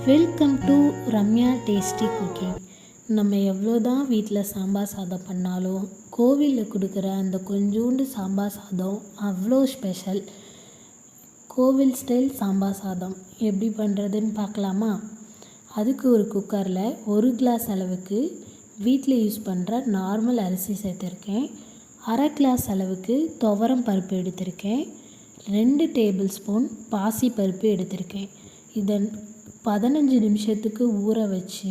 Welcome to Ramya tasty cooking. நம்ம எவ்வளோ தான் வீட்டில் சாம்பார் சாதம் பண்ணாலும் கோவிலில் கொடுக்குற அந்த கொஞ்சோண்டு சாம்பார் சாதம் அவ்வளோ ஸ்பெஷல். கோவில் ஸ்டைல் சாம்பார் சாதம் எப்படி பண்ணுறதுன்னு பார்க்கலாமா? அதுக்கு ஒரு குக்கரில் 1 கிளாஸ் அளவுக்கு வீட்டில் யூஸ் பண்ணுற நார்மல் அரிசி சேர்த்துருக்கேன். 1/2 கிளாஸ் அளவுக்கு துவரம் பருப்பு எடுத்திருக்கேன். 2 டேபிள் ஸ்பூன் பாசி பருப்பு எடுத்திருக்கேன். இதை 15 நிமிஷத்துக்கு ஊற வச்சு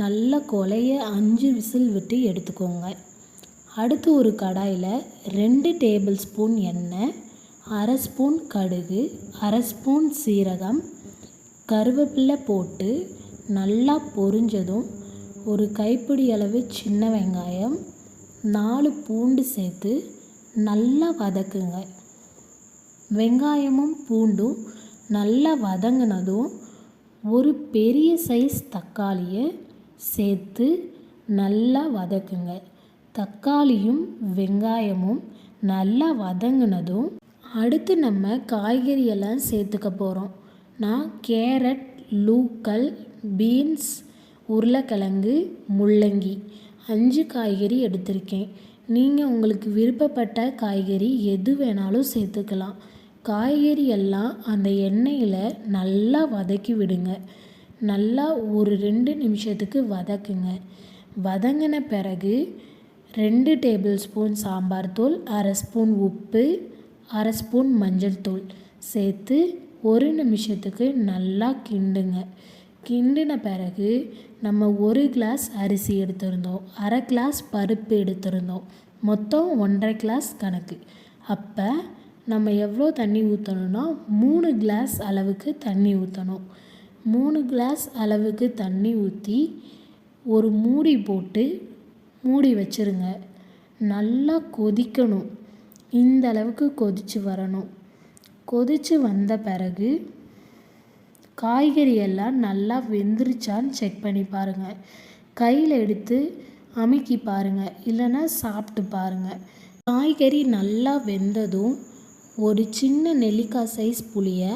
நல்லா கொலைய 5 விசில் விட்டு எடுத்துக்கோங்க. அடுத்து ஒரு கடாயில் 2 டேபிள் ஸ்பூன் எண்ணெய், 1/2 ஸ்பூன் கடுகு, 1/2 ஸ்பூன் சீரகம், கருவேப்பிலை போட்டு நல்லா பொரிஞ்சதும் ஒரு கைப்பிடி அளவு சின்ன வெங்காயம், 4 பூண்டு சேர்த்து நல்லா வதக்குங்க. வெங்காயமும் பூண்டும் நல்லா வதங்கினதும் ஒரு பெரிய சைஸ் தக்காளியை சேர்த்து நல்லா வதக்குங்க. தக்காளியும் வெங்காயமும் நல்லா வதங்கினதும் அடுத்து நம்ம காய்கறியெல்லாம் சேர்த்துக்க போகிறோம். நான் கேரட், லூக்கல், பீன்ஸ், உருளைக்கிழங்கு, முள்ளங்கி 5 காய்கறி எடுத்திருக்கேன். நீங்கள் உங்களுக்கு விருப்பப்பட்ட காய்கறி எது வேணாலும் சேர்த்துக்கலாம். காய்கறி எல்லாம் அந்த எண்ணெயில் நல்லா வதக்கி விடுங்க. நல்லா ஒரு 2 நிமிஷத்துக்கு வதக்குங்க. வதங்கின பிறகு 2 டேபிள் ஸ்பூன் சாம்பார் தூள், 1/2 ஸ்பூன் உப்பு, 1/2 ஸ்பூன் மஞ்சள் தூள் சேர்த்து 1 நிமிஷத்துக்கு நல்லா கிண்டுங்க. கிண்டின பிறகு நம்ம 1 கிளாஸ் அரிசி எடுத்திருந்தோம், 1/2 கிளாஸ் பருப்பு எடுத்திருந்தோம், மொத்தம் 1/2 கிளாஸ் கணக்கு. அப்போ நம்ம எவ்வளோ தண்ணி ஊற்றணும்னா 3 கிளாஸ் அளவுக்கு தண்ணி ஊற்றணும். 3 கிளாஸ் அளவுக்கு தண்ணி ஊற்றி ஒரு மூடி போட்டு மூடி வச்சுருங்க. நல்லா கொதிக்கணும். இந்த அளவுக்கு கொதித்து வரணும். கொதித்து வந்த பிறகு காய்கறி எல்லாம் நல்லா வெந்துருச்சான்னு செக் பண்ணி பாருங்கள். கையில் எடுத்து அமுக்கி பாருங்கள், இல்லைன்னா சாப்பிட்டு பாருங்கள். காய்கறி நல்லா வெந்ததும் ஒரு சின்ன நெல்லிக்காய் சைஸ் புளியை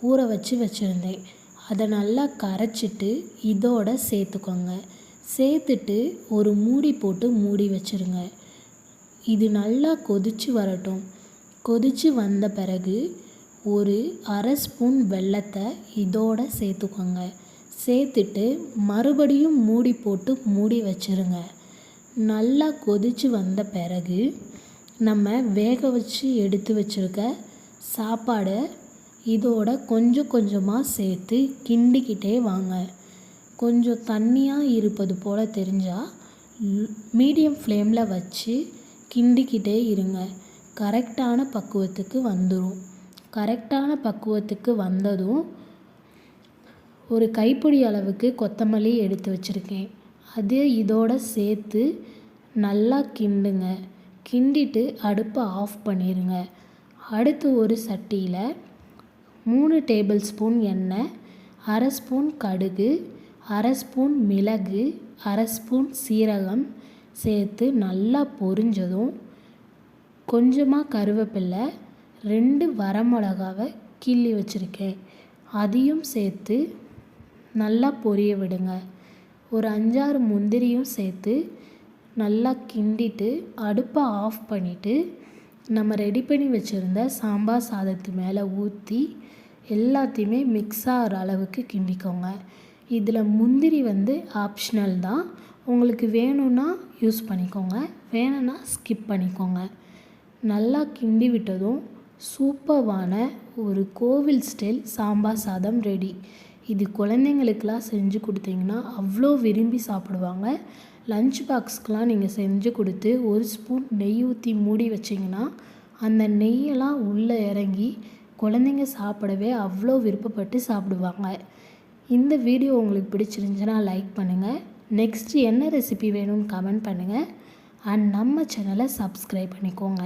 ஊற வச்சுருந்தேன். அதை நல்லா கரைச்சிட்டு இதோட சேர்த்துக்கோங்க. சேர்த்துட்டு ஒரு மூடி போட்டு மூடி வச்சுருங்க. இது நல்லா கொதித்து வரட்டும். கொதித்து வந்த பிறகு ஒரு 1/2 ஸ்பூன் வெல்லத்தை இதோட சேர்த்துக்கோங்க. சேர்த்துட்டு மறுபடியும் மூடி போட்டு மூடி வச்சுருங்க. நல்லா கொதித்து வந்த பிறகு நம்ம வேக வச்சு எடுத்து வச்சுருக்க சாப்பாடை இதோட கொஞ்சம் கொஞ்சமாக சேர்த்து கிண்டிக்கிட்டே வாங்க. கொஞ்சம் தண்ணியாக இருப்பது போல் தெரிஞ்சால் மீடியம் ஃப்ளேமில் வச்சு கிண்டிக்கிட்டே இருங்க. கரெக்டான பக்குவத்துக்கு வந்துடும். கரெக்டான பக்குவத்துக்கு வந்ததும் ஒரு கைப்பிடி அளவுக்கு கொத்தமல்லி எடுத்து வச்சுருக்கேன். அது இதோட சேர்த்து நல்லா கிண்டுங்க. கிண்டிட்டு அடுப்பை ஆஃப் பண்ணிடுங்க. அடுத்து ஒரு சட்டியில் 3 டேபிள் ஸ்பூன் எண்ணெய், 1/2 ஸ்பூன் கடுகு, 1/2 ஸ்பூன் மிளகு, 1/2 ஸ்பூன் சீரகம் சேர்த்து நல்லா பொரிஞ்சதும் கொஞ்சமாக கருவேப்பிலை, 2 வரமிளகாவை கிள்ளி வச்சுருக்கேன், அதையும் சேர்த்து நல்லா பொரிய விடுங்க. ஒரு 5-6 முந்திரியும் சேர்த்து நல்லா கிண்டிட்டு அடுப்பை ஆஃப் பண்ணிவிட்டு நம்ம ரெடி பண்ணி வச்சுருந்த சாம்பார் சாதத்து மேலே ஊற்றி எல்லாத்தையுமே மிக்ஸ் ஆகிற அளவுக்கு கிண்டிக்கோங்க. இதில் முந்திரி ஆப்ஷனல் தான். உங்களுக்கு வேணும்னா யூஸ் பண்ணிக்கோங்க, வேணும்னா ஸ்கிப் பண்ணிக்கோங்க. நல்லா கிண்டி விட்டதும் சூப்பரான ஒரு கோவில் ஸ்டைல் சாம்பார் சாதம் ரெடி. இது குழந்தைங்களுக்கெல்லாம் செஞ்சு கொடுத்தீங்கன்னா அவ்வளோ விரும்பி சாப்பிடுவாங்க. லஞ்ச் பாக்ஸ்க்கெலாம் நீங்கள் செஞ்சு கொடுத்து 1 ஸ்பூன் நெய் ஊற்றி மூடி வச்சிங்கன்னா அந்த நெய்யெல்லாம் உள்ளே இறங்கி குழந்தைங்க சாப்பிடவே அவ்வளோ விருப்பப்பட்டு சாப்பிடுவாங்க. இந்த வீடியோ உங்களுக்கு பிடிச்சிருந்துச்சுன்னா லைக் பண்ணுங்கள். நெக்ஸ்ட்டு என்ன ரெசிபி வேணும்னு கமெண்ட் பண்ணுங்கள். அண்ட் நம்ம சேனலை சப்ஸ்கிரைப் பண்ணிக்கோங்க.